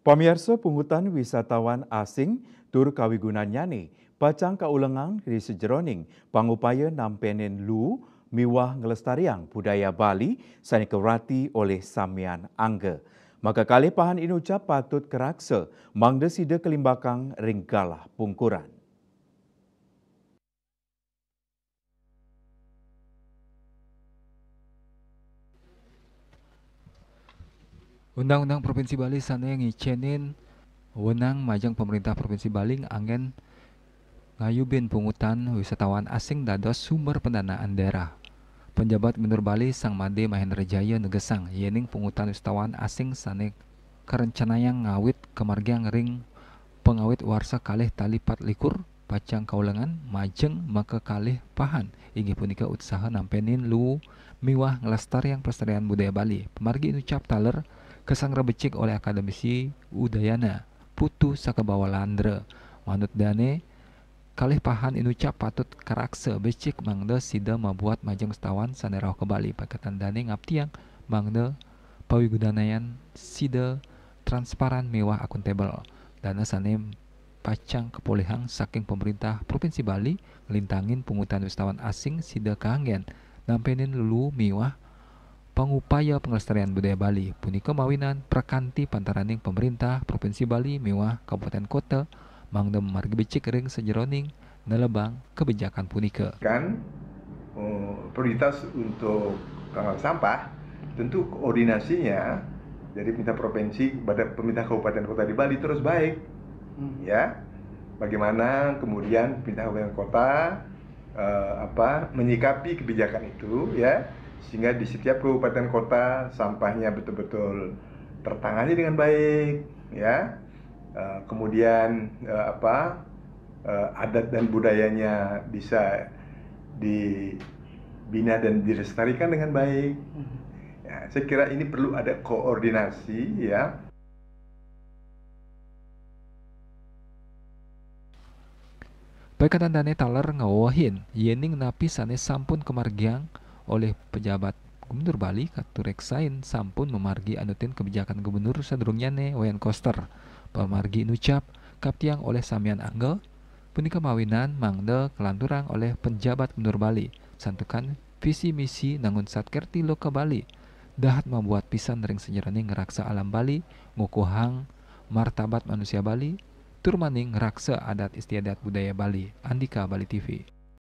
Pamirsa pungutan wisatawan asing tur kawigunanyane pacang kaulengang di sejeroning pangupaya nampenin lu miwah ngelestariang budaya Bali sanikerati oleh Samian Angga. Maka kalipahan inucap patut keraksa mangda sida kelimbakang ringgalah pungkuran. Undang-Undang Provinsi Bali sana yang ngicenin wenang majang pemerintah Provinsi Bali angin ngayubin pungutan wisatawan asing dados sumber pendanaan daerah. Penjabat Gubernur Bali Sang Made Mahendra Jaya negesang yening pungutan wisatawan asing sane kerencanayang ngawit kemargiang ring pengawit warsa kalih tali 4 pacang kaulengan majeng maka kalih pahan inggih punika usaha nampenin lu miwah ngelestariang pelestarian budaya Bali. Pemargi ucap taler kesang rebecik oleh akademisi Udayana Putu Sakabawalandra manut dane kalih pahan inucap patut karakse becik mangde sida membuat majeng setawan sanerau ke Bali pakatan dane ngaptiang mangde pawigudanayan sida transparan mewah akuntabel dana sane pacang kepolihang saking pemerintah Provinsi Bali lintangin pungutan wisatawan asing sida kaanggen nampenin lulu mewah pangupaya pengelestarian budaya Bali punika mawinan prakanti pantaraning pemerintah Provinsi Bali mewah kabupaten kota mangda margi becik ring sejeroning nelebang kebijakan punika. Kan prioritas untuk sampah tentu koordinasinya dari pemerintah provinsi pada pemerintah kabupaten kota di Bali terus baik ya. Bagaimana kemudian pemerintah kabupaten kota menyikapi kebijakan itu ya, sehingga di setiap kabupaten kota sampahnya betul-betul tertangani dengan baik ya. Kemudian adat dan budayanya bisa dibina dan dilestarikan dengan baik ya, saya kira ini perlu ada koordinasi ya. Baikatan dane taler ngawahin yening napi sane sampun kemargiang oleh pejabat Gubernur Bali katureksain sampun memargi anutin kebijakan gubernur sadurungyane Wayan Koster. Pamargi nucap kaptiang oleh Samian Angga punika mawinan mangde kelanturang oleh penjabat Gubernur Bali santukan visi misi nangun satkerti loka Bali dahat membuat pisan ring sejeroning ngeraksa alam Bali ngukuhang martabat manusia Bali turmaning ngeraksa adat istiadat budaya Bali. Andika, Bali TV.